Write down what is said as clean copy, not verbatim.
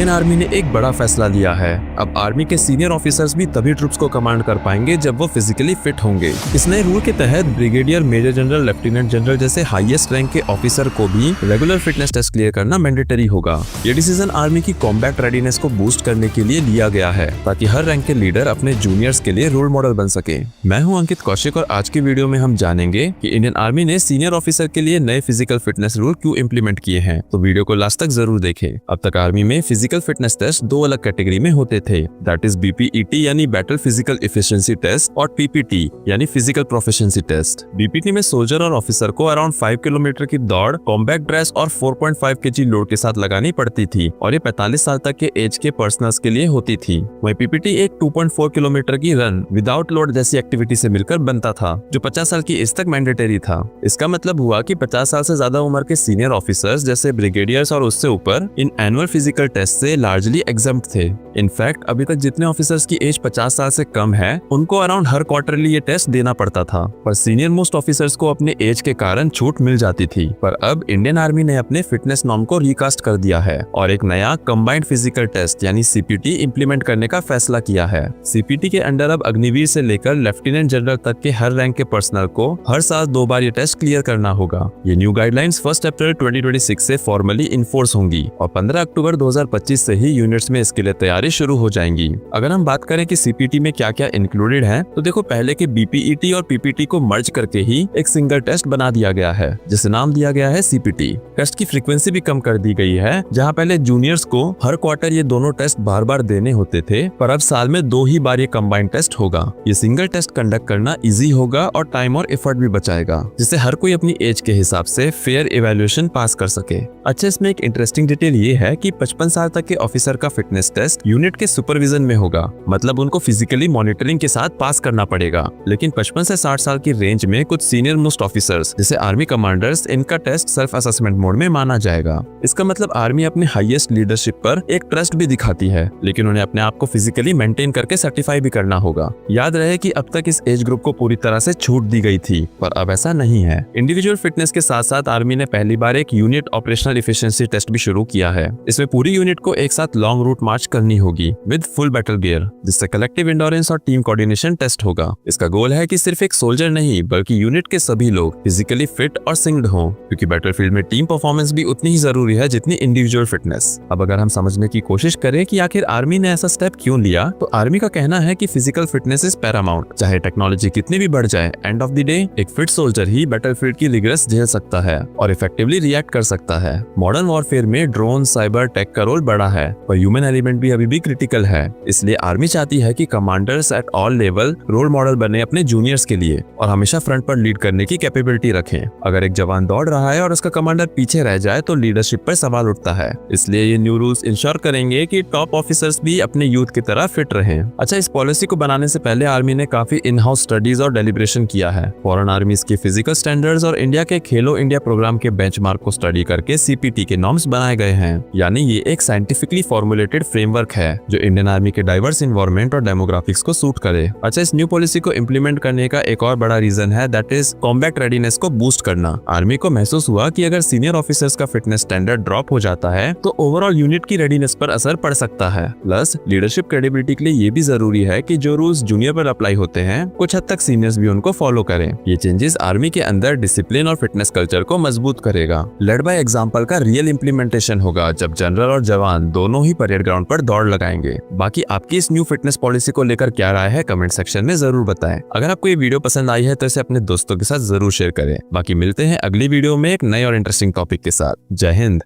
Indian army ने एक बड़ा फैसला लिया है। अब आर्मी के सीनियर ऑफिसर्स भी तभी ट्रूप्स को कमांड कर पाएंगे जब वो फिजिकली फिट होंगे। इस नए रूल के तहत brigadier, major general, lieutenant general जैसे हाईएस्ट रैंक के ऑफिसर को भी रेगुलर फिटनेस टेस्ट क्लियर करना मैंडेटरी होगा। ये डिसीजन आर्मी की कॉम्बैट रेडीनेस को बूस्ट करने के लिए लिया गया है ताकि हर रैंक के लीडर अपने जूनियर्स के लिए रोल मॉडल बन सके। मैं हूं अंकित कौशिक और आज की वीडियो में हम जानेंगे कि इंडियन आर्मी ने सीनियर ऑफिसर के लिए नए फिजिकल फिटनेस रूल क्यों इंप्लीमेंट किए हैं। तो वीडियो को लास्ट तक जरूर देखें। अब तक आर्मी में फिजिकल फिटनेस टेस्ट दो अलग कैटेगरी में होते थे, दैट इज बीपीईटी यानी बैटल फिजिकल इफिशिएंसी टेस्ट और पीपीटी यानी फिजिकल प्रोफिशिएंसी टेस्ट। बीपीटी में सोल्जर और ऑफिसर को अराउंड 5 किलोमीटर की दौड़, कॉम्बैट ड्रेस और 4.5 केजी लोड के साथ लगानी पड़ती थी और ये 45 साल तक के एज के पर्सनल्स के लिए होती थी। वहीं पीपीटी एक 2.4 किलोमीटर की रन विदाउट लोड जैसी एक्टिविटी से मिलकर बनता था, जो 50 साल की एज तक मैंडेटरी था। इसका मतलब हुआ कि 50 साल से ज्यादा उम्र के सीनियर ऑफिसर्स जैसे ब्रिगेडियर्स और उससे ऊपर इन एनुअल फिजिकल टेस्ट से लार्जली एग्जम्प्ट थे। इनफैक्ट अभी तक जितने ऑफिसर्स की एज 50 साल से कम है उनको अराउंड हर क्वार्टरली ये टेस्ट देना पड़ता था, पर सीनियर मोस्ट ऑफिसर्स को अपने एज के कारण छूट मिल जाती थी। पर अब इंडियन आर्मी ने अपने फिटनेस नॉर्म को रिकास्ट कर दिया है और एक नया कंबाइंड फिजिकल टेस्ट यानी सीपीटी इंप्लीमेंट करने का फैसला किया है। सीपीटी के अंडर अब अग्निवीर से लेकर लेफ्टिनेंट जनरल तक के हर रैंक के पर्सनल को हर साल 2 बार ये टेस्ट क्लियर करना होगा। ये न्यू गाइडलाइंस 1 अप्रैल 2026 से फॉर्मली इन्फोर्स होंगी और 15 अक्टूबर 2025 से ही यूनिट्स में इसके लिए तैयारी शुरू हो जाएंगी। अगर हम बात करें कि सीपीटी में क्या क्या इंक्लूडेड है, तो देखो पहले के बीपीईटी और पीपीटी को मर्ज करके ही एक सिंगल टेस्ट बना दिया गया है जिसे नाम दिया गया है सीपीटी। टेस्ट की फ्रीक्वेंसी भी कम कर दी गई है, जहां पहले जूनियर्स को हर क्वार्टर ये दोनों टेस्ट बार बार देने होते थे, पर अब साल में 2 ही बार ये कंबाइंड टेस्ट होगा। ये सिंगल टेस्ट कंडक्ट करना इजी होगा और टाइम और एफर्ट भी बचाएगा, जिससे हर कोई अपनी एज के हिसाब से फेयर इवैल्यूएशन पास कर सके। अच्छा, इसमें एक इंटरेस्टिंग डिटेल ये है कि 55 साल तक के ऑफिसर का फिटनेस टेस्ट यूनिट के सुपरविजन में होगा, मतलब उनको फिजिकली मॉनिटरिंग के साथ पास करना पड़ेगा। लेकिन 55 से 60 साल की रेंज में कुछ सीनियर मोस्ट ऑफिसर्स जैसे आर्मी कमांडर्स, इनका टेस्ट सेल्फ असेसमेंट मोड में माना जाएगा। इसका मतलब आर्मी अपने हाईएस्ट लीडरशिप पर एक ट्रस्ट भी दिखाती है, लेकिन उन्हें अपने आप को फिजिकली मेंटेन करके सर्टिफाई भी करना होगा। याद रहे कि अब तक इस एज ग्रुप को पूरी तरह से छूट दी गई थी, पर अब ऐसा नहीं है। इंडिविजुअल फिटनेस के साथ साथ आर्मी ने पहली बार एक यूनिट ऑपरेशनल इफिशिएंसी टेस्ट भी शुरू किया है। इसमें पूरी यूनिट को एक साथ लॉन्ग रूट मार्च करनी होगी विद फुल बैटल गियर, जिससे कलेक्टिव एंड्योरेंस और टीम कोऑर्डिनेशन टेस्ट होगा। इसका गोल है कि सिर्फ एक सोल्जर नहीं बल्कि यूनिट के सभी लोग फिजिकली फिट और सिंक्ड हों, क्योंकि बैटलफील्ड में टीम परफॉर्मेंस भी उतनी ही जरूरी है जितनी इंडिविजुअल फिटनेस। अब अगर हम समझने की कोशिश करें कि आखिर आर्मी ने ऐसा स्टेप क्यों लिया, तो आर्मी का कहना है कि फिजिकल फिटनेस इज पैरामाउंट। चाहे टेक्नोलॉजी कितनी भी बढ़ जाए, एंड ऑफ द डे एक फिट सोल्जर ही बैटलफील्ड की रिग्रेस झेल सकता है और इफेक्टिवली रिएक्ट कर सकता है। मॉडर्न वॉरफेयर में ड्रोन, साइबर टेक का रोल बड़ा है, पर ह्यूमन एलिमेंट भी अभी भी क्रिटिकल है। इसलिए आर्मी चाहती है कि commanders at all level role model बने अपने जूनियर्स के लिए और हमेशा फ्रंट पर लीड करने की कैपेबिलिटी रखें। अगर एक जवान दौड़ रहा है और उसका कमांडर पीछे रह जाए तो लीडरशिप पर सवाल उठता है। इसलिए ये न्यू रूल्स इंश्योर करेंगे कि टॉप ऑफिसर्स भी अपने यूथ की तरह फिट रहें। अच्छा, इस पॉलिसी को बनाने से पहले आर्मी ने काफी इन हाउस स्टडीज और डेलिब्रेशन किया है। फॉरेन आर्मीज के फिजिकल स्टैंडर्ड्स और इंडिया के खेलो इंडिया प्रोग्राम के बेंचमार्क को स्टडी करके सीपीटी के नॉर्म्स बनाए गए हैं। यानी ये एक साइंटिफिकली फॉर्मुलेटेड फ्रेमवर्क है जो इंडियन आर्मी के डाइवर्स एनवायरनमेंट और डेमोग्राफिक्स को सूट करे। अच्छा, इस न्यू पॉलिसी को इंप्लीमेंट करने का एक और बड़ा रीजन है, दैट इज कॉम्बैट रेडीनेस को बूस्ट करना। आर्मी को महसूस हुआ कि अगर सीनियर ऑफिसर्स का फिटनेस स्टैंडर्ड ड्रॉप हो जाता है तो ओवरऑल यूनिट की रेडीनेस पर असर पड़ सकता है। प्लस लीडरशिप क्रेडिबिलिटी के लिए ये भी जरूरी है कि जो रूल्स जूनियर पर अप्लाई होते हैं कुछ हद तक सीनियर्स भी उनको फॉलो करें। ये चेंजेस आर्मी के अंदर डिसिप्लिन और फिटनेस कल्चर को मजबूत करेगा। लेड बाय एग्जांपल का रियल इंप्लीमेंटेशन होगा जब जनरल और जवान दोनों ही परेड ग्राउंड पर दौड़ लगाएंगे। बाकी आपकी इस न्यू फिटनेस पॉलिसी को लेकर क्या राय है, कमेंट सेक्शन में जरूर बताएं। अगर आपको ये वीडियो पसंद आई है तो इसे अपने दोस्तों के साथ जरूर शेयर करें। बाकी मिलते हैं अगली वीडियो में एक नए और इंटरेस्टिंग टॉपिक के साथ। जय हिंद।